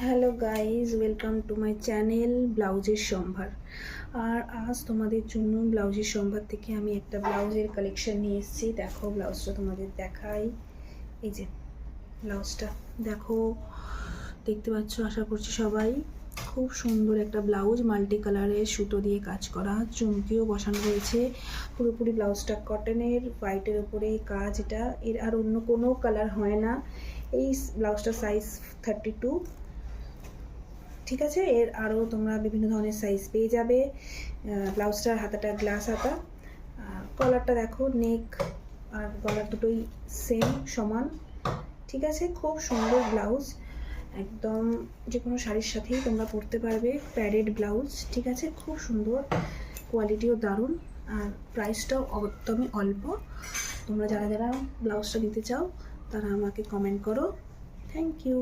Hello guys, welcome to my channel ব্লাউজের সম্ভার। আর আজ তোমাদের জন্য ব্লাউজের সম্ভার থেকে আমি একটা ব্লাউজের কালেকশন নিয়ে এসেছি। দেখো ব্লাউজটা তোমাদের দেখাই। এই যে ব্লাউজটা দেখো, দেখতে পাচ্ছ আশা করছি সবাই। খুব সুন্দর একটা ব্লাউজ, মাল্টি কালারের সুতো দিয়ে কাজ করা, চুমকিও বসানো রয়েছে। পুরোপুরি ব্লাউজটা কটনের, হোয়াইটের ওপরে কাজ। এটা এর আর অন্য কোনো কালার হয় না। এই ব্লাউজটার সাইজ 32। ঠিক আছে, এর আরও তোমরা বিভিন্ন ধরনের সাইজ পেয়ে যাবে। ব্লাউজটার হাতাটা গ্লাস হাতা। কলারটা দেখো, নেক আর গলার দুটোই সেম সমান। ঠিক আছে, খুব সুন্দর ব্লাউজ, একদম যে কোনো শাড়ির সাথেই তোমরা পরতে পারবে। প্যাডেড ব্লাউজ, ঠিক আছে, খুব সুন্দর, কোয়ালিটিও দারুণ, আর প্রাইসটাও একদমই অল্প। তোমরা যারা যারা ব্লাউজটা নিতে চাও তারা আমাকে কমেন্ট করো। Thank you.